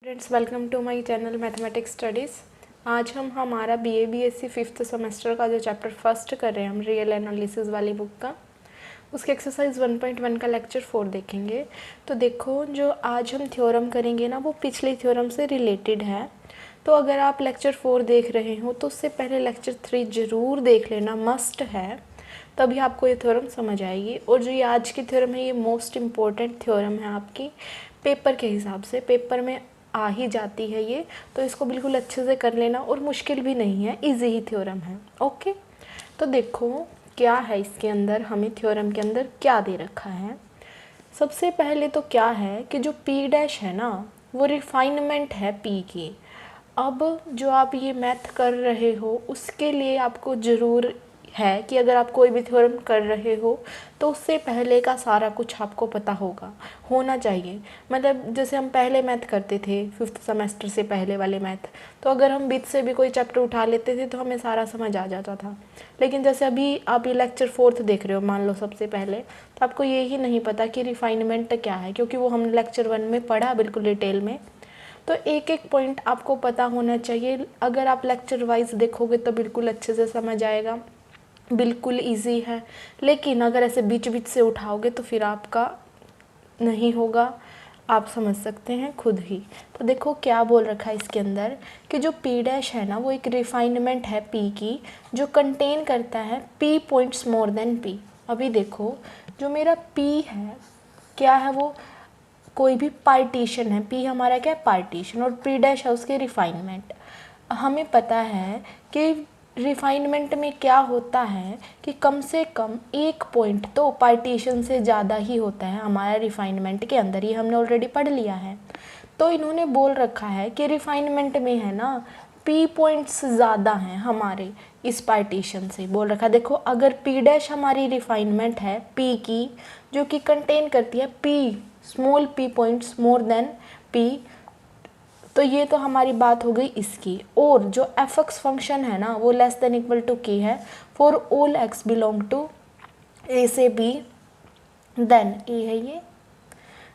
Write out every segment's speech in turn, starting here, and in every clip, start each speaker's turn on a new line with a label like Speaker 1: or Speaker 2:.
Speaker 1: Friends, welcome to my channel mathematics studies. आज हम हमारा BA BSc फिफ्थ सेमेस्टर का जो चैप्टर फर्स्ट कर रहे हैं हम रियल एनालिसिस वाली बुक का, उसके एक्सरसाइज 1.1 का लेक्चर 4 देखेंगे। तो देखो, जो आज हम थ्योरम करेंगे ना वो पिछले थ्योरम से रिलेटेड है। तो अगर आप लेक्चर 4 देख रहे हो तो उससे पहले लेक्चर 3 ज़रूर देख लेना, मस्ट है, तभी आपको ये थ्योरम समझ आएगी। और जो ये आज की थ्योरम है ये मोस्ट इम्पॉर्टेंट थ्योरम है आपकी पेपर के हिसाब से, पेपर में आ ही जाती है ये, तो इसको बिल्कुल अच्छे से कर लेना। और मुश्किल भी नहीं है, इजी ही थ्योरम है। ओके, तो देखो क्या है इसके अंदर, हमें थ्योरम के अंदर क्या दे रखा है। सबसे पहले तो क्या है कि जो P डैश है ना वो रिफाइनमेंट है P की। अब जो आप ये मैथ कर रहे हो उसके लिए आपको ज़रूर है कि अगर आप कोई भी थ्योरम कर रहे हो तो उससे पहले का सारा कुछ आपको पता होना चाहिए। मतलब जैसे हम पहले मैथ करते थे फिफ्थ सेमेस्टर से पहले वाले मैथ, तो अगर हम बीच से भी कोई चैप्टर उठा लेते थे तो हमें सारा समझ आ जाता था। लेकिन जैसे अभी आप ये लेक्चर 4 देख रहे हो मान लो सबसे पहले, तो आपको ये ही नहीं पता कि रिफाइनमेंट क्या है, क्योंकि वो हमने लेक्चर 1 में पढ़ा बिल्कुल डिटेल में। तो एक एक पॉइंट आपको पता होना चाहिए। अगर आप लेक्चर वाइज देखोगे तो बिल्कुल अच्छे से समझ आएगा, बिल्कुल इजी है। लेकिन अगर ऐसे बीच बीच से उठाओगे तो फिर आपका नहीं होगा, आप समझ सकते हैं खुद ही। तो देखो क्या बोल रखा है इसके अंदर कि जो P डैश है ना वो एक रिफाइनमेंट है P की, जो कंटेन करता है P points more than P। अभी देखो जो मेरा P है क्या है, वो कोई भी पार्टीशन है। P हमारा क्या है, पार्टीशन, और P डैश है उसके रिफाइनमेंट। हमें पता है कि रिफाइनमेंट में क्या होता है कि कम से कम एक पॉइंट तो पार्टीशन से ज़्यादा ही होता है हमारा रिफाइनमेंट के अंदर, ये हमने ऑलरेडी पढ़ लिया है। तो इन्होंने बोल रखा है कि रिफाइनमेंट में है ना P पॉइंट्स ज़्यादा हैं हमारे इस पार्टीशन से। बोल रखा है देखो, अगर P डैश हमारी रिफाइनमेंट है P की, जो कि कंटेन करती है P small p points more than P, तो ये तो हमारी बात हो गई इसकी। और जो f(x) फंक्शन है ना वो less than equal to k है for all x belong to a से b, देन a है ये।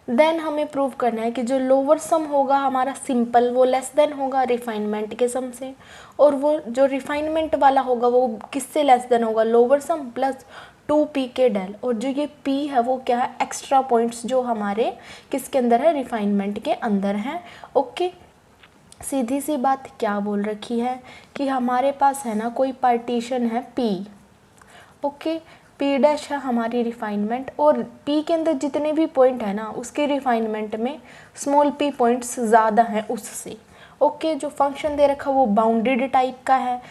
Speaker 1: देन हमें प्रूव करना है कि जो लोअर सम होगा हमारा सिंपल वो लेस देन होगा रिफाइनमेंट के सम से, और वो जो रिफाइनमेंट वाला होगा वो किससे लेस देन होगा, लोअर सम प्लस 2p के डेल। और जो ये p है वो क्या है, एक्स्ट्रा पॉइंट्स जो हमारे किसके अंदर है, रिफाइनमेंट के अंदर हैं। ओके, सीधी सी बात क्या बोल रखी है कि हमारे पास है ना कोई पार्टीशन है P। ओके, P डैश है हमारी रिफाइनमेंट, और P के अंदर जितने भी पॉइंट है ना उसके रिफाइनमेंट में स्मॉल p पॉइंट्स ज़्यादा हैं उससे। ओके, जो फंक्शन दे रखा वो बाउंडेड टाइप का है,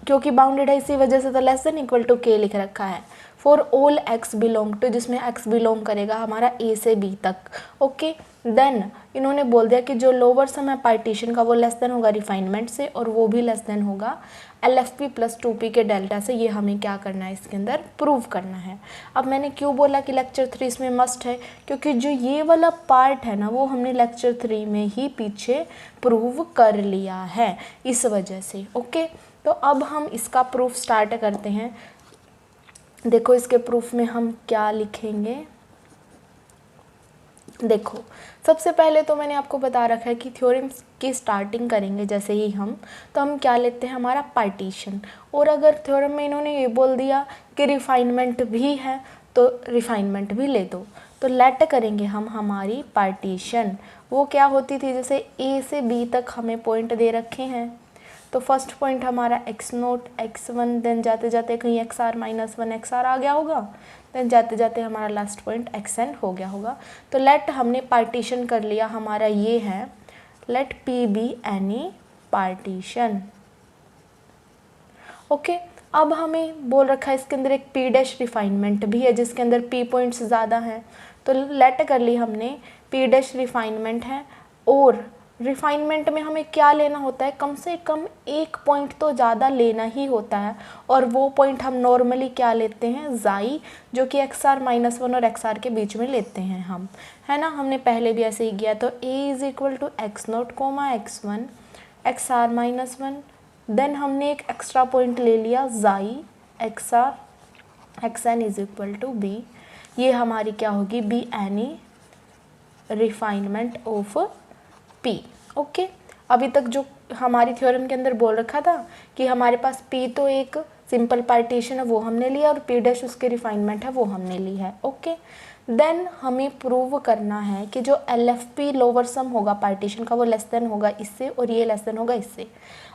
Speaker 1: क्योंकि बाउंडेड है इसी वजह से तो less than equal to k लिख रखा है। For all x belong to, जिसमें x बिलोंग करेगा हमारा a से b तक। ओके, देन इन्होंने बोल दिया कि जो लोअर सम है पार्टीशन का वो लेस देन होगा रिफाइनमेंट से, और वो भी लेस देन होगा LFP प्लस 2p के डेल्टा से। ये हमें क्या करना है, इसके अंदर प्रूव करना है। अब मैंने क्यों बोला कि लेक्चर 3 इसमें मस्ट है, क्योंकि जो ये वाला पार्ट है ना वो हमने लेक्चर 3 में ही पीछे प्रूव कर लिया है, इस वजह से। ओके, तो अब हम इसका प्रूफ स्टार्ट करते हैं। देखो इसके प्रूफ में हम क्या लिखेंगे। देखो सबसे पहले तो मैंने आपको बता रखा है कि थ्योरम की स्टार्टिंग करेंगे जैसे ही हम, तो हम क्या लेते हैं, हमारा पार्टीशन। और अगर थ्योरम में इन्होंने ये बोल दिया कि रिफाइनमेंट भी है तो रिफाइनमेंट भी ले दो। तो लेट करेंगे हम हमारी पार्टीशन, वो क्या होती थी, जैसे A से B तक हमें पॉइंट दे रखे हैं। तो फर्स्ट पॉइंट हमारा x0 x1, देन जाते जाते कहीं xr -1 xr आ गया होगा, देन जाते जाते हमारा लास्ट पॉइंट xn हो गया होगा। तो लेट हमने पार्टीशन कर लिया, हमारा ये है let P be any partition. Okay, अब हमें बोल रखा है इसके अंदर एक P डैश रिफाइनमेंट भी है जिसके अंदर P पॉइंट्स ज़्यादा हैं। तो लेट कर ली हमने P डैश रिफाइनमेंट है, और रिफाइनमेंट में हमें क्या लेना होता है, कम से कम एक पॉइंट तो ज़्यादा लेना ही होता है, और वो पॉइंट हम नॉर्मली क्या लेते हैं, जाई, जो कि xr -1 और xr के बीच में लेते हैं हम, है ना। हमने पहले भी ऐसे ही किया। तो a is equal to x0, x1 xr -1, then हमने एक एक्स्ट्रा पॉइंट ले लिया जाई xr, xn is equal to b। ये हमारी क्या होगी, b any refinement of P। Okay, अभी तक जो हमारी थ्योरम के अंदर बोल रखा था कि हमारे पास P तो एक सिंपल पार्टीशन है वो हमने लिया और P डैश उसके रिफाइनमेंट है वो हमने ली है। ओके, देन हमें प्रूव करना है कि जो LFP लोअर सम होगा पार्टीशन का वो लेस देन होगा इससे और ये लेस देन होगा इससे।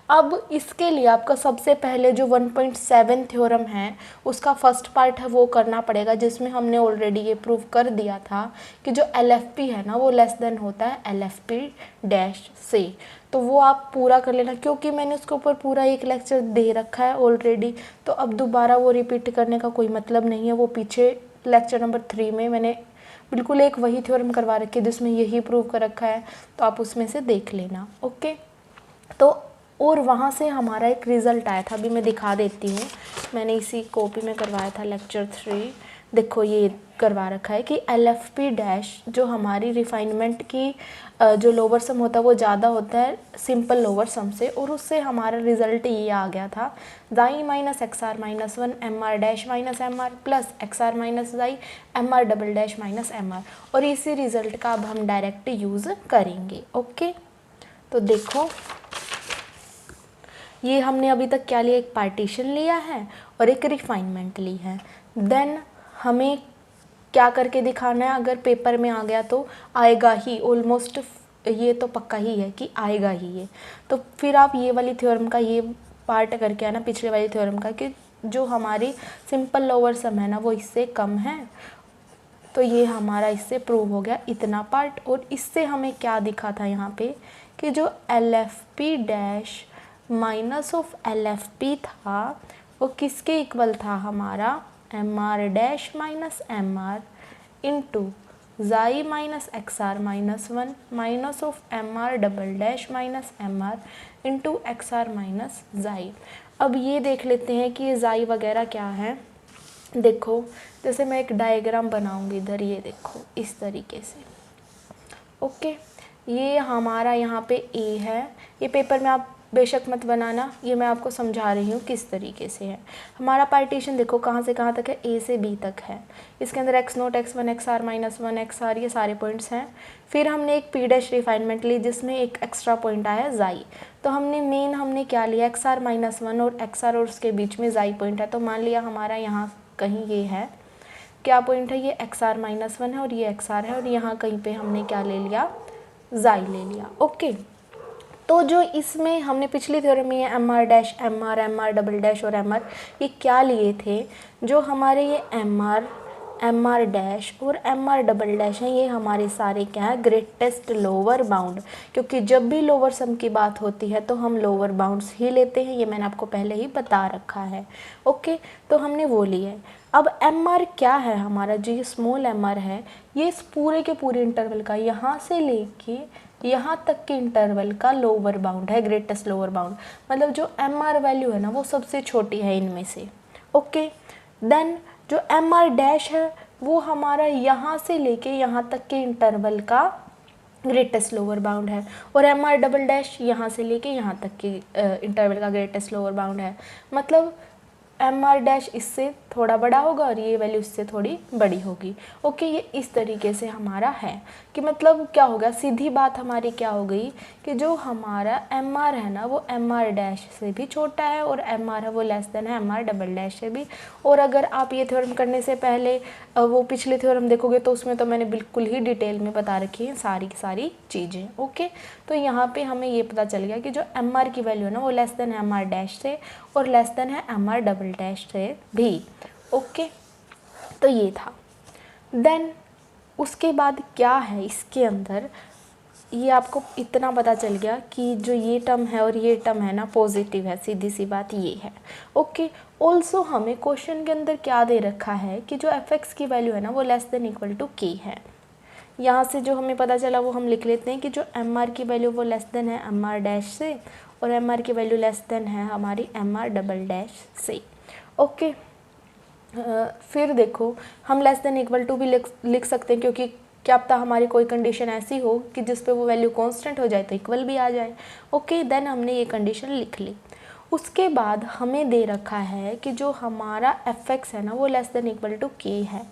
Speaker 1: अब इसके लिए आपका सबसे पहले जो 1.7 थ्योरम है उसका फर्स्ट पार्ट है वो करना पड़ेगा, जिसमें हमने ऑलरेडी ये प्रूव कर दिया था कि जो LFP है ना वो लेस देन होता है LFP डैश से। तो वो आप पूरा कर लेना, क्योंकि मैंने उसके ऊपर पूरा एक लेक्चर दे रखा है ऑलरेडी, तो अब दोबारा वो रिपीट करने का कोई मतलब नहीं है। वो पीछे लेक्चर नंबर 3 में मैंने बिल्कुल एक वही थ्योरम करवा रखी है जिसमें यही प्रूव कर रखा है, तो आप उसमें से देख लेना। ओके, तो और वहाँ से हमारा एक रिज़ल्ट आया था, अभी मैं दिखा देती हूँ, मैंने इसी कॉपी में करवाया था लेक्चर 3। देखो ये करवा रखा है कि LFP डैश जो हमारी रिफाइनमेंट की जो लोअर सम होता है वो ज़्यादा होता है सिंपल लोअर सम से, और उससे हमारा रिज़ल्ट ये आ गया था जाई minus XR minus 1 MR dash minus MR plus XR minus जाई MR double dash minus MR, और इसी रिज़ल्ट का अब हम डायरेक्ट यूज़ करेंगे। ओके, तो देखो ये हमने अभी तक क्या लिया, एक पार्टीशन लिया है और एक रिफाइनमेंट ली है। देन हमें क्या करके दिखाना है, अगर पेपर में आ गया तो आएगा ही, ऑलमोस्ट ये तो पक्का ही है कि आएगा ही ये। तो फिर आप ये वाली थ्योरम का ये पार्ट करके आना पिछले वाली थ्योरम का कि जो हमारी सिंपल लोअर सम है ना वो इससे कम है, तो ये हमारा इससे प्रूव हो गया इतना पार्ट। और इससे हमें क्या दिखा था यहाँ पे कि जो LFP dash minus of LFP था वो किसके इक्वल था, हमारा MR dash minus MR into xi minus XR minus 1 minus of MR double dash minus MR into XR minus xi. अब ये देख लेते हैं कि ये जाई वगैरह क्या है। देखो जैसे मैं एक डायग्राम बनाऊंगी इधर, ये देखो इस तरीके से। ओके, ये हमारा यहाँ पे A है, ये पेपर में आप बेशक मत बनाना, ये मैं आपको समझा रही हूँ किस तरीके से है। हमारा पार्टीशन देखो कहाँ से कहाँ तक है, A से B तक है। इसके अंदर x0 x1 XR minus 1 XR ये सारे पॉइंट्स हैं। फिर हमने एक P डैश रिफाइनमेंट ली जिसमें एक एक्स्ट्रा पॉइंट आया जाई। तो हमने क्या लिया XR माइनस 1 और XR और उसके बीच में जाई पॉइंट है। तो मान लिया हमारा यहाँ कहीं ये है, क्या पॉइंट है, ये XR माइनस 1 है और ये XR है, और यहाँ कहीं पे हमने क्या ले लिया, जाई ले लिया। ओके, तो जो इसमें हमने पिछली थ्योरम में MR dash MR MR double dash और MR ये क्या लिए थे, जो हमारे ये MR डैश और MR डबल डैश हैं, ये हमारे सारे क्या है, ग्रेटेस्ट लोअर बाउंड, क्योंकि जब भी लोअर सम की बात होती है तो हम लोअर बाउंड्स ही लेते हैं, ये मैंने आपको पहले ही बता रखा है। ओके, तो हमने वो लिए। अब MR क्या है हमारा, जो ये स्मॉल MR है ये इस पूरे के पूरे इंटरवल का यहाँ से लेके यहाँ तक के इंटरवल का लोअर बाउंड है, ग्रेटेस्ट लोअर बाउंड, मतलब जो MR वैल्यू है ना वो सबसे छोटी है इनमें से। ओके, देन जो MR डैश है वो हमारा यहाँ से लेके यहाँ तक के इंटरवल का ग्रेटेस्ट लोअर बाउंड है, और MR डबल डैश यहाँ से लेके यहाँ तक के इंटरवल का ग्रेटेस्ट लोअर बाउंड है। मतलब MR डैश इससे थोड़ा बड़ा होगा और ये वैल्यू इससे थोड़ी बड़ी होगी। ओके, ये इस तरीके से हमारा है कि मतलब क्या होगा, सीधी बात हमारी क्या हो गई कि जो हमारा MR है ना वो MR डैश से भी छोटा है और MR है वो लेस देन है MR डबल डैश से भी। और अगर आप ये थ्योरम करने से पहले वो पिछले थ्योरम देखोगे तो उसमें तो मैंने बिल्कुल ही डिटेल में बता रखी है सारी की सारी चीज़ें। ओके, तो यहाँ पे हमें ये पता चल गया कि जो MR की वैल्यू है ना वो लेस देन है MR डैश से और लेस देन है MR डबल डैश से भी। ओके, तो ये था। देन उसके बाद क्या है इसके अंदर, ये आपको इतना पता चल गया कि जो ये टर्म है और ये टर्म है ना पॉजिटिव है, सीधी सी बात ये है। ओके, ऑल्सो हमें क्वेश्चन के अंदर क्या दे रखा है कि जो fx की वैल्यू है ना वो less than equal to k है। यहाँ से जो हमें पता चला वो हम लिख लेते हैं कि जो MR की वैल्यू वो लेस देन है MR डैश से और MR की वैल्यू लेस देन है हमारी MR डबल डैश से। ओके, फिर देखो हम लेस देन इक्वल टू भी लिख सकते हैं, क्योंकि क्या पता हमारी कोई कंडीशन ऐसी हो कि जिस पे वो वैल्यू कांस्टेंट हो जाए तो इक्वल भी आ जाए। ओके, देन हमने ये कंडीशन लिख ली। उसके बाद हमें दे रखा है कि जो हमारा fx है ना वो less than equal to k है,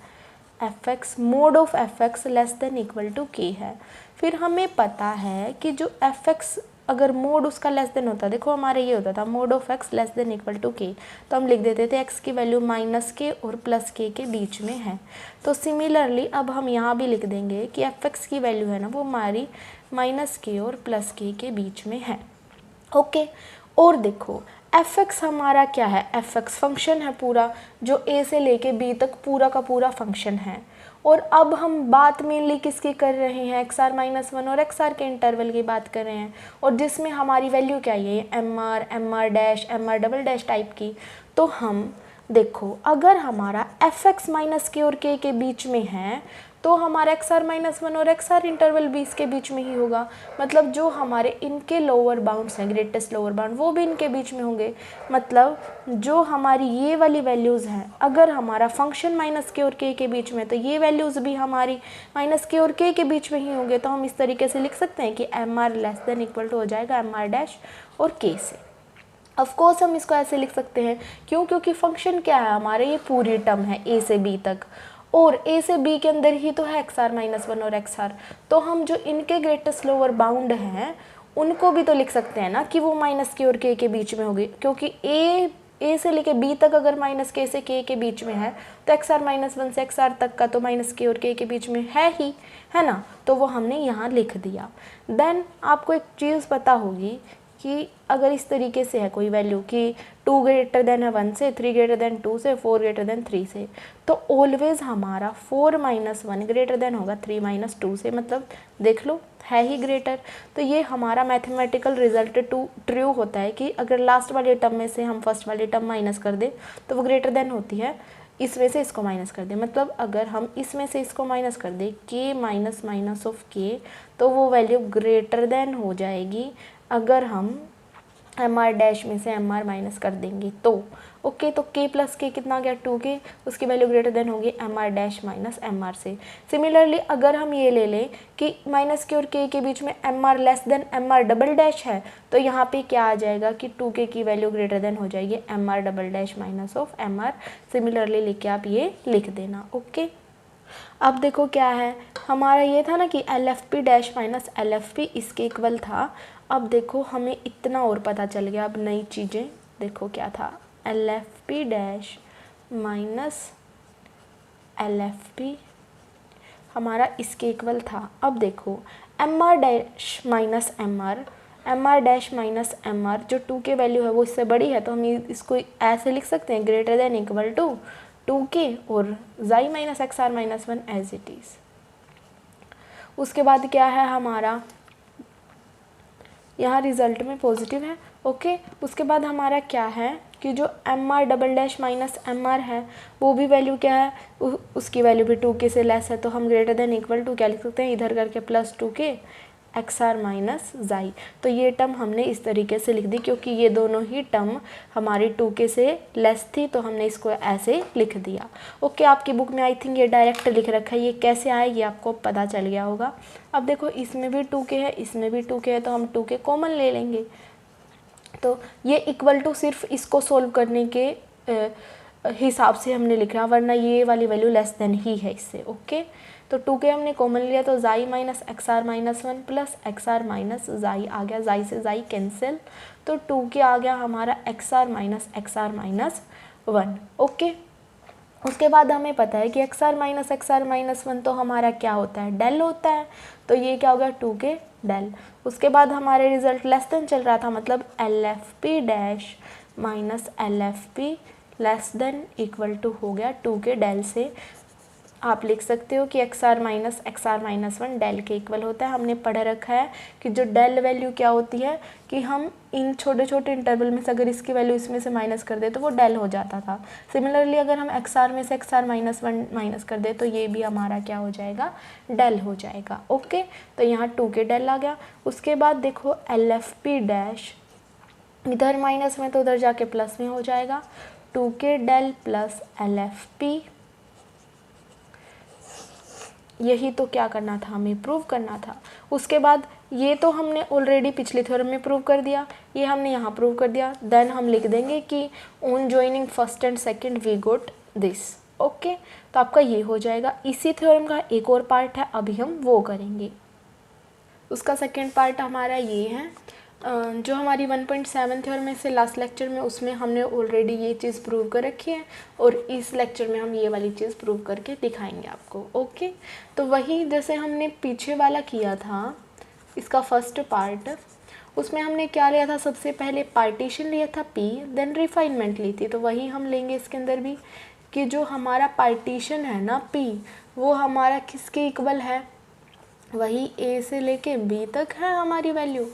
Speaker 1: fx mod of fx less than equal to k है। फिर हमें पता है कि जो एफ एक्स अगर मोड उसका लेस देन होता, देखो हमारे ये होता था mod of X less than equal to K, तो हम लिख देते थे एक्स की वैल्यू माइनस के और प्लस के बीच में है। तो सिमिलरली अब हम यहाँ भी लिख देंगे कि एफ एक्स की वैल्यू है ना वो हमारी माइनस के और प्लस के बीच में है। ओके, और देखो एफ एक्स हमारा क्या है, एफ एक्स फंक्शन है पूरा, जो ए से लेके बी तक पूरा का पूरा फंक्शन है। और अब हम बात मेनली किसकी कर रहे हैं, एक्स आर माइनस वन और एक्स आर के इंटरवल की बात कर रहे हैं, और जिसमें हमारी वैल्यू क्या है, M R dash, M R double dash type की। तो हम देखो अगर हमारा एफ एक्स माइनस के और के बीच में है तो हमारा एक्स आर माइनस वन और एक्स आर इंटरवल भी इसके बीच में ही होगा, मतलब जो हमारे इनके लोअर बाउंड्स हैं, ग्रेटेस्ट लोअर बाउंड, वो भी इनके बीच में होंगे। मतलब जो हमारी ये वाली वैल्यूज़ हैं, अगर हमारा फंक्शन माइनस के और के बीच में, तो ये वैल्यूज़ भी हमारी माइनस के और के बीच में ही होंगे। तो हम इस तरीके से लिख सकते हैं कि M R less than equal to हो जाएगा एम आर डैश और के से। ऑफ कोर्स हम इसको ऐसे लिख सकते हैं, क्यों, क्योंकि फंक्शन क्या है हमारे, ये पूरी टर्म है ए से बी तक, और ए से बी के अंदर ही तो है एक्स आर माइनस वन और एक्स आर। तो हम जो इनके ग्रेटेस्ट लोअर बाउंड हैं उनको भी तो लिख सकते हैं ना कि वो माइनस के और के बीच में होगी, क्योंकि ए से लेके बी तक अगर माइनस के से के बीच में है तो एक्स आर माइनस वन से एक्स आर तक का तो माइनस के और के बीच में है ही, है ना। तो वो हमने यहाँ लिख दिया। देन आपको एक चीज़ पता होगी कि अगर इस तरीके से है कोई वैल्यू कि 2 ग्रेटर देन है 1 से, 3 ग्रेटर देन 2 से, 4 ग्रेटर देन 3 से, तो ऑलवेज हमारा 4 माइनस 1 ग्रेटर देन होगा 3 माइनस 2 से, मतलब देख लो है ही ग्रेटर। तो ये हमारा मैथमेटिकल रिजल्ट ट्रू होता है कि अगर लास्ट वाले टर्म में से हम फर्स्ट वाली टर्म माइनस कर दें तो वो ग्रेटर देन होती है, इसमें से इसको माइनस कर दें, मतलब अगर हम इसमें से इसको माइनस कर दें के माइनस माइनस ऑफ के, तो वो वैल्यू ग्रेटर देन हो जाएगी अगर हम एम आर डैश में से एम आर माइनस कर देंगे तो। ओके, तो के प्लस के कितना आ गया 2k, उसकी वैल्यू ग्रेटर देन होगी M R dash minus M R से। सिमिलरली अगर हम ये ले लें कि माइनस के और के बीच में M R less than M R double dash है, तो यहाँ पे क्या आ जाएगा कि 2k की वैल्यू ग्रेटर देन हो जाएगी M R double dash minus of M R. Similarly लेके आप ये लिख देना। ओके, अब देखो क्या है हमारा, ये था ना कि L F P dash minus L F P इसके इक्वल था। अब देखो हमें इतना और पता चल गया, अब नई चीज़ें देखो क्या था, L F P dash minus L F P हमारा इसके इक्वल था। अब देखो M R dash minus M R dash minus M R, जो 2 के वैल्यू है वो इससे बड़ी है, तो हम इसको ऐसे लिख सकते हैं greater than equal to 2k और जाई minus X R minus one as it is. उसके बाद क्या है हमारा, यहाँ रिजल्ट में पॉजिटिव है। ओके, उसके बाद हमारा क्या है कि जो M R double dash minus M R है वो भी वैल्यू क्या है, उसकी वैल्यू भी 2k से लेस है, तो हम ग्रेटर देन इक्वल टू क्या लिख सकते हैं, इधर करके plus 2k X R minus जाई। तो ये टर्म हमने इस तरीके से लिख दी, क्योंकि ये दोनों ही टर्म हमारी 2k से लेस थी, तो हमने इसको ऐसे लिख दिया। ओके, आपकी बुक में आई थिंक ये डायरेक्ट लिख रखा है, ये कैसे आए ये आपको पता चल गया होगा। अब देखो इसमें भी 2k है, इसमें भी 2k है, तो हम 2k कॉमन ले लेंगे। तो ये इक्वल टू सिर्फ इसको सोल्व करने के हिसाब से हमने लिखा, वरना ये वाली वैल्यू लेस देन ही है इससे। ओके, तो 2k हमने कॉमन लिया, तो जाई minus X R minus one plus X R minus जाई आ गया, जाई से जाई कैंसिल, तो 2k आ गया हमारा X R minus one. Okay, उसके बाद हमें पता है कि एक्स आर माइनस वन तो हमारा क्या होता है, डेल होता है, तो ये क्या हो गया 2k डेल। उसके बाद हमारे रिजल्ट लेस देन चल रहा था, मतलब L F P dash minus L F P less than equal to हो गया 2k डेल से। आप लिख सकते हो कि X R minus one del के इक्वल होता है। हमने पढ़ रखा है कि जो डेल वैल्यू क्या होती है कि हम इन छोटे छोटे इंटरवल में से अगर इसकी वैल्यू इसमें से माइनस कर दे तो वो डेल हो जाता था। सिमिलरली अगर हम एक्स आर में से X R minus one minus कर दे तो ये भी हमारा क्या हो जाएगा, डेल हो जाएगा। ओके, तो यहाँ 2k डेल आ गया। उसके बाद देखो एल एफ पी डैश, इधर माइनस में तो उधर जाके प्लस में हो जाएगा, 2k del plus L F P. यही तो क्या करना था, हमें प्रूव करना था। उसके बाद ये तो हमने ऑलरेडी पिछले थ्योरम में प्रूव कर दिया, ये हमने यहाँ प्रूव कर दिया। देन हम लिख देंगे कि on joining first and second we got this. Okay, तो आपका ये हो जाएगा। इसी थ्योरम का एक और पार्ट है, अभी हम वो करेंगे। उसका सेकेंड पार्ट हमारा ये है, जो हमारी 1.7 थ्योरम में से लास्ट लेक्चर में, उसमें हमने ऑलरेडी ये चीज़ प्रूव कर रखी है और इस लेक्चर में हम ये वाली चीज़ प्रूव करके दिखाएंगे आपको। ओके, तो वही जैसे हमने पीछे वाला किया था, इसका फर्स्ट पार्ट, उसमें हमने क्या लिया था, सबसे पहले पार्टीशन लिया था P, देन रिफाइनमेंट ली थी। तो वही हम लेंगे इसके अंदर भी, कि जो हमारा पार्टीशन है ना P, वो हमारा किसके इक्वल है, वही A से लेके B तक है हमारी वैल्यू।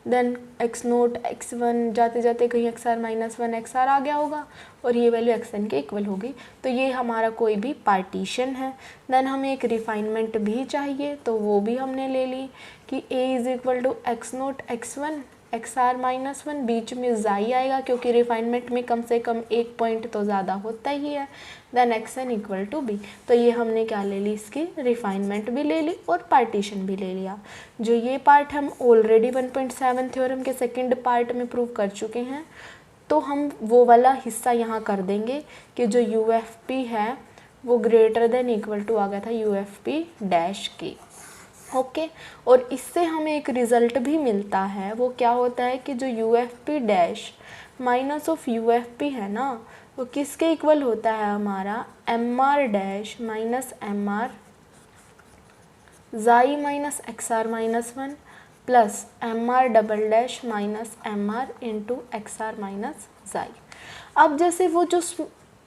Speaker 1: देन x0 x1 जाते जाते कहीं xr-1 xr आ गया होगा और ये वैल्यू xn के इक्वल होगी। तो ये हमारा कोई भी पार्टीशन है। देन हमें एक रिफाइनमेंट भी चाहिए, तो वो भी हमने ले ली कि a is equal to x0 x1 xr-1, बीच में ज़ाई आएगा क्योंकि रिफाइनमेंट में कम से कम एक पॉइंट तो ज़्यादा होता ही है। Then xn equal to b, तो ये हमने क्या ले ली, इसकी रिफाइनमेंट भी ले ली और पार्टीशन भी ले लिया। जो ये पार्ट हम ऑलरेडी 1.7 थ्योरम के सेकंड पार्ट में प्रूव कर चुके हैं, तो हम वो वाला हिस्सा यहाँ कर देंगे कि जो UFP है वो ग्रेटर देन इक्वल टू आ गया था UFP डैश के। ओके, और इससे हमें एक रिज़ल्ट भी मिलता है, वो क्या होता है कि जो UFP dash minus of UFP है ना, वो किसके इक्वल होता है, हमारा MR dash minus MR xi minus XR-1 plus MR double dash minus MR into XR minus xi. अब जैसे वो जो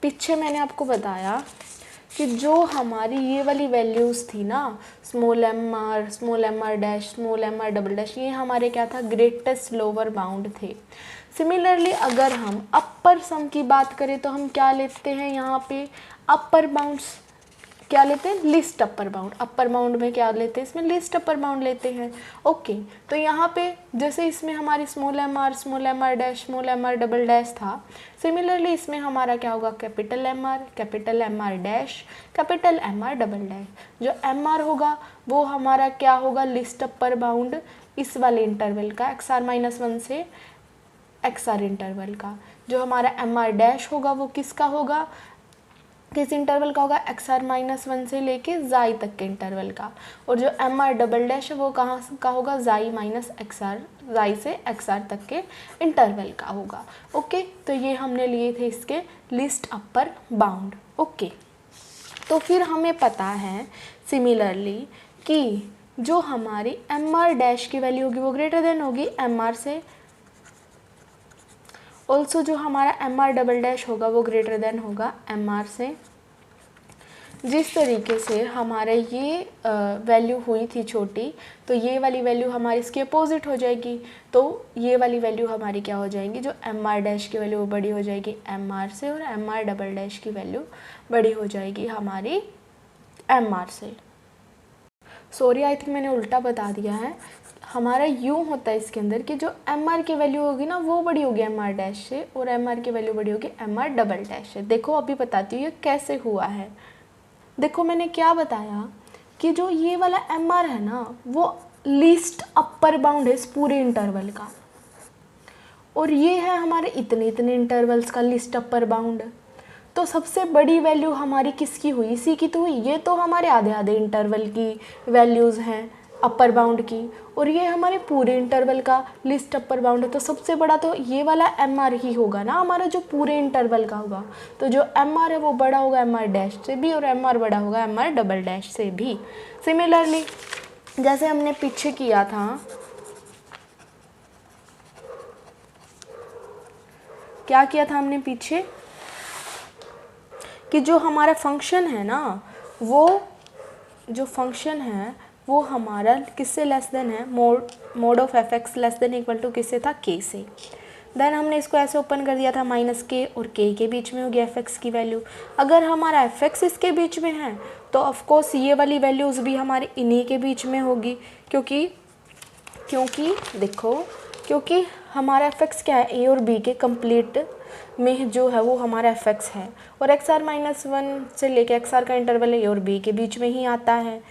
Speaker 1: पीछे मैंने आपको बताया कि जो हमारी ये वाली वैल्यूज़ थी ना, small mr dash, small mr double dash, ये हमारे क्या था, ग्रेटेस्ट लोअर बाउंड थे। सिमिलरली अगर हम अपर सम की बात करें तो हम क्या लेते हैं, यहाँ पे अपर बाउंड्स क्या लेते हैं, list upper bound. Upper bound में क्या लेते हैं, इसमें लिस्ट अपर बाउंड लेते हैं। ओके, तो यहाँ पे जैसे इसमें हमारी small mr dash, small mr double dash था, सिमिलरली इसमें हमारा क्या होगा, capital mr dash, capital MR double dash. जो MR होगा वो हमारा क्या होगा, लिस्ट अपर बाउंड इस वाले इंटरवल का, XR-1 से XR इंटरवल का। जो हमारा MR डैश होगा वो किसका होगा, किस इंटरवल का होगा, XR-1 से लेके ज़ाई तक के इंटरवल का। और जो MR डबल डैश है वो कहाँ का होगा, ज़ाई माइनस XR, ज़ाई से XR तक के इंटरवल का होगा। ओके, तो ये हमने लिए थे इसके लिस्ट अपर बाउंड। ओके, तो फिर हमें पता है सिमिलरली कि जो हमारी MR डैश की वैल्यू होगी वो ग्रेटर देन होगी MR से, ऑल्सो जो हमारा MR डबल डैश होगा वो ग्रेटर देन होगा MR से। जिस तरीके से हमारे ये वैल्यू हुई थी छोटी, तो ये वाली वैल्यू हमारी इसकी अपोजिट हो जाएगी। तो ये वाली वैल्यू हमारी क्या हो जाएंगी, जो MR डैश की वैल्यू बड़ी हो जाएगी MR से, और MR डबल डैश की वैल्यू बड़ी हो जाएगी हमारी MR से। सॉरी, आई थिंक मैंने उल्टा बता दिया है। हमारा यूँ होता है इसके अंदर कि जो MR की वैल्यू होगी ना वो बड़ी होगी MR डैश से, और MR की वैल्यू बड़ी होगी MR डबल डैश से। देखो अभी बताती हूँ ये कैसे हुआ है। देखो मैंने क्या बताया कि जो ये वाला MR है ना वो लीस्ट अपर बाउंड है इस पूरे इंटरवल का, और ये है हमारे इतने इतने इंटरवल्स का लिस्ट अपर बाउंड। तो सबसे बड़ी वैल्यू हमारी किसकी हुई, इसी की तो हुई। ये तो हमारे आधे आधे इंटरवल की वैल्यूज़ हैं अपर बाउंड की, और ये हमारे पूरे इंटरवल का लिस्ट अपर बाउंड है। तो सबसे बड़ा तो ये वाला MR ही होगा ना हमारा, जो पूरे इंटरवल का होगा। तो जो MR है वो बड़ा होगा MR डैश से भी, और MR बड़ा होगा MR डबल डैश से भी। सिमिलरली जैसे हमने पीछे किया था, क्या किया था हमने पीछे, कि जो हमारा फंक्शन है ना, वो जो फंक्शन है वो हमारा किससे लेस देन है, mod of fx less than equal to किससे था, k से। देन हमने इसको ऐसे ओपन कर दिया था -k और k के बीच में होगी fx की वैल्यू। अगर हमारा fx इसके बीच में है तो ऑफकोर्स ये वाली वैल्यूज़ भी हमारे इन्हीं के बीच में होगी, क्योंकि देखो, क्योंकि हमारा fx क्या है, a और b के कंप्लीट में जो है वो हमारा fx है, और XR-1 से लेके XR का इंटरवल a और b के बीच में ही आता है।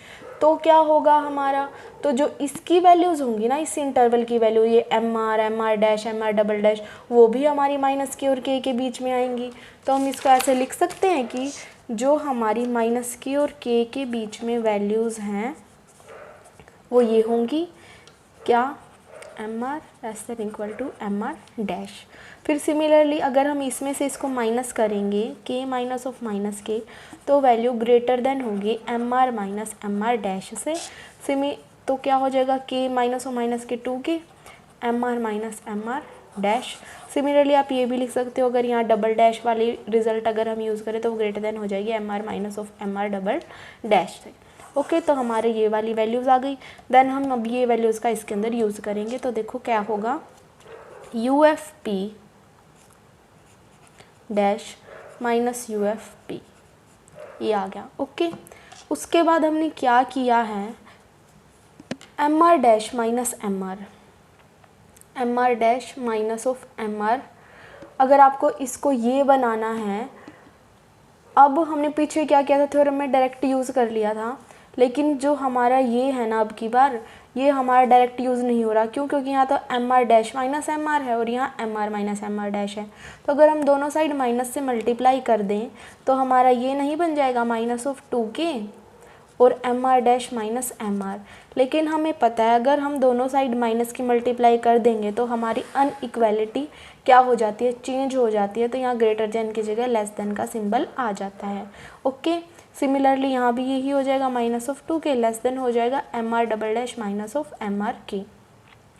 Speaker 1: तो क्या होगा हमारा, तो जो इसकी वैल्यूज़ होंगी ना, इस इंटरवल की वैल्यू, ये MR dash, MR double dash, वो भी हमारी -k और k के बीच में आएंगी। तो हम इसको ऐसे लिख सकते हैं कि जो हमारी -k और k के बीच में वैल्यूज़ हैं वो ये होंगी क्या, M R less than equal to M R dash. फिर सिमिलरली अगर हम इसमें से इसको माइनस करेंगे के माइनस ऑफ माइनस के, तो वैल्यू ग्रेटर देन होगी M R minus M R dash से। तो क्या हो जाएगा, के माइनस ऑफ माइनस के 2 के, M R minus M R dash. Similarly आप ये भी लिख सकते हो, अगर यहाँ डबल डैश वाली रिजल्ट अगर हम यूज़ करें तो वो ग्रेटर देन हो जाएगी M R minus of M R double dash से। ओके, तो हमारे ये वाली वैल्यूज़ आ गई। देन हम अब ये वैल्यूज़ का इसके अंदर यूज़ करेंगे, तो देखो क्या होगा, you F P dash minus you F P, ये आ गया। ओके, उसके बाद हमने क्या किया है, M R dash minus M R dash minus of M R. अगर आपको इसको ये बनाना है, अब हमने पीछे क्या किया था, थ्योरम में डायरेक्ट यूज़ कर लिया था, लेकिन जो हमारा ये है ना, अब की बार ये हमारा डायरेक्ट यूज़ नहीं हो रहा। क्यों? क्योंकि यहाँ तो M R dash minus M R है और यहाँ M R minus M R dash है। तो अगर हम दोनों साइड माइनस से मल्टीप्लाई कर दें तो हमारा ये नहीं बन जाएगा माइनस ऑफ 2k और M R dash minus M R. लेकिन हमें पता है अगर हम दोनों साइड माइनस की मल्टीप्लाई कर देंगे तो हमारी अनइक्वालिटी क्या हो जाती है, चेंज हो जाती है। तो यहाँ ग्रेटर देन की जगह लेस देन का सिंबल आ जाता है। ओके, सिमिलरली यहाँ भी यही हो जाएगा, minus of 2k less than हो जाएगा M R double dash minus of M R के।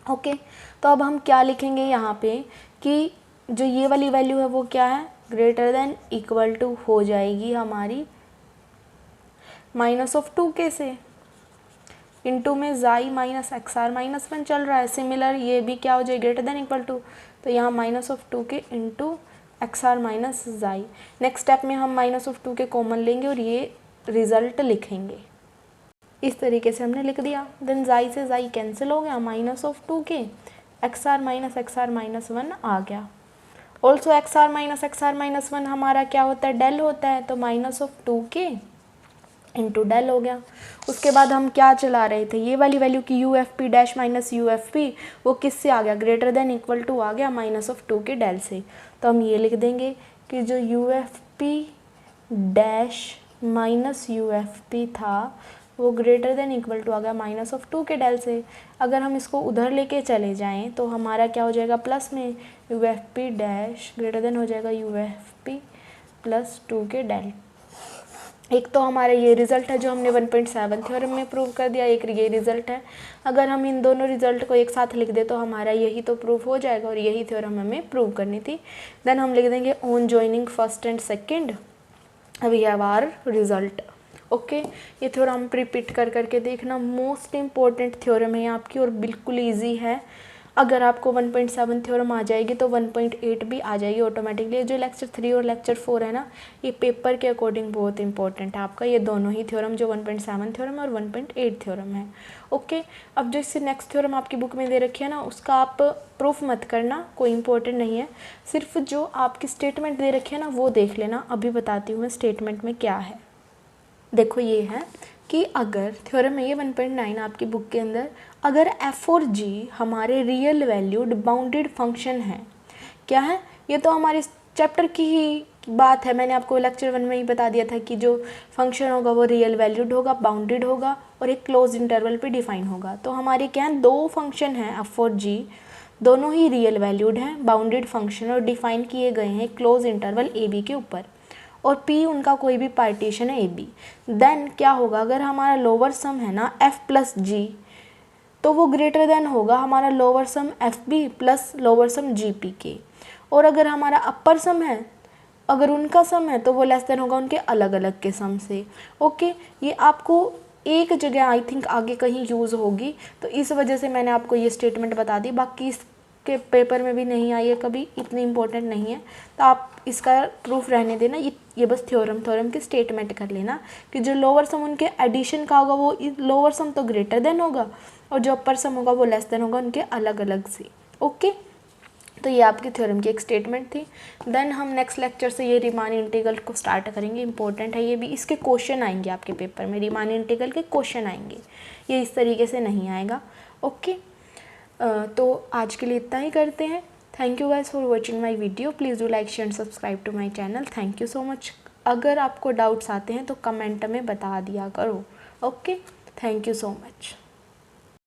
Speaker 1: ओके, तो अब हम क्या लिखेंगे यहाँ पे कि जो ये वाली वैल्यू है वो क्या है, ग्रेटर देन इक्वल टू हो जाएगी हमारी माइनस ऑफ 2k से, इनटू में जाई माइनस एक्स आर माइनस 1 चल रहा है। सिमिलर ये भी क्या हो जाए, ग्रेटर देन इक्वल टू, तो यहाँ minus of 2k into X R minus जाई। नेक्स्ट स्टेप में हम माइनस ऑफ 2k कॉमन लेंगे और ये रिजल्ट लिखेंगे। इस तरीके से हमने लिख दिया। देन जाई से जाई कैंसिल हो गया, minus of 2k X R minus 1 आ गया। ऑल्सो एक्स आर माइनस 1 हमारा क्या होता है, डेल होता है, तो minus of 2k into del हो गया। उसके बाद हम क्या चला रहे थे, ये वाली वैल्यू की you F P dash minus you F P, वो किससे आ गया, ग्रेटर देन इक्वल टू आ गया माइनस ऑफ 2k डेल से। तो हम ये लिख देंगे कि जो you F P dash minus you F P था वो ग्रेटर देन इक्वल टू आ गया माइनस ऑफ 2k डेल से। अगर हम इसको उधर लेके चले जाएं तो हमारा क्या हो जाएगा, प्लस में U F P dash greater than हो जाएगा U F P plus 2k del. एक तो हमारा ये रिज़ल्ट है जो हमने 1.7 थ्योरम में प्रूव कर दिया, एक ये रिज़ल्ट है। अगर हम इन दोनों रिज़ल्ट को एक साथ लिख दे तो हमारा यही तो प्रूफ हो जाएगा और यही थ्योरम हमें प्रूव करनी थी। देन हम लिख देंगे on joining first and second we have our result. Okay, ये थ्योरम रिपीट कर करके देखना, मोस्ट इम्पॉर्टेंट थ्योरम है आपकी और बिल्कुल ईजी है। अगर आपको 1.7 थ्योरम आ जाएगी तो 1.8 भी आ जाएगी ऑटोमेटिकली। जो लेक्चर 3 और लेक्चर 4 है ना, ये पेपर के अकॉर्डिंग बहुत इंपॉर्टेंट है आपका, ये दोनों ही थ्योरम, जो 1.7 थ्योरम है और 1.8 थ्योरम है। ओके, अब जो इससे नेक्स्ट थ्योरम आपकी बुक में दे रखी है ना, उसका आप प्रूफ मत करना, कोई इंपॉर्टेंट नहीं है, सिर्फ जो आपकी स्टेटमेंट दे रखी है ना वो देख लेना। अभी बताती हूँ मैं स्टेटमेंट में क्या है। देखो ये है कि अगर थ्योरम है ये 1.9 आपकी बुक के अंदर, अगर f और g हमारे रियल वैल्यूड बाउंडेड फंक्शन है, क्या है ये तो हमारे चैप्टर की ही बात है, मैंने आपको लेक्चर 1 में ही बता दिया था कि जो फंक्शन होगा वो रियल वैल्यूड होगा, बाउंडेड होगा और एक क्लोज इंटरवल पे डिफाइन होगा। तो हमारे क्या है, दो फंक्शन हैं f और g, दोनों ही रियल वैल्यूड हैं, बाउंडेड फंक्शन और डिफाइन किए गए हैं क्लोज इंटरवल ए बी के ऊपर, और P उनका कोई भी पार्टीशन है AB। देन क्या होगा, अगर हमारा लोअर सम है ना F प्लस G, तो वो ग्रेटर देन होगा हमारा lower sum FB plus lower sum GP के। और अगर हमारा अपर सम है, अगर उनका सम है तो वो लेस देन होगा उनके अलग अलग के सम से। ओके, ये आपको एक जगह आई थिंक आगे कहीं यूज़ होगी, तो इस वजह से मैंने आपको ये स्टेटमेंट बता दी। बाकी के पेपर में भी नहीं आई है कभी, इतनी इंपॉर्टेंट नहीं है, तो आप इसका प्रूफ रहने देना। ये बस थ्योरम की स्टेटमेंट कर लेना कि जो लोअर सम उनके एडिशन का होगा वो लोअर सम तो ग्रेटर देन होगा और जो अपर सम होगा वो लेस देन होगा उनके अलग अलग से। ओके, तो ये आपकी थ्योरम की एक स्टेटमेंट थी। देन हम नेक्स्ट लेक्चर से ये रीमान इंटीग्रल को स्टार्ट करेंगे, इंपॉर्टेंट है ये भी, इसके क्वेश्चन आएंगे आपके पेपर में, रीमान इंटीग्रल के क्वेश्चन आएंगे, ये इस तरीके से नहीं आएगा। ओके, तो आज के लिए इतना ही करते हैं। Thank you guys for watching my video, please do like share and subscribe to my channel. Thank you so much. अगर आपको डाउट्स आते हैं तो कमेंट में बता दिया करो। Okay, thank you so much.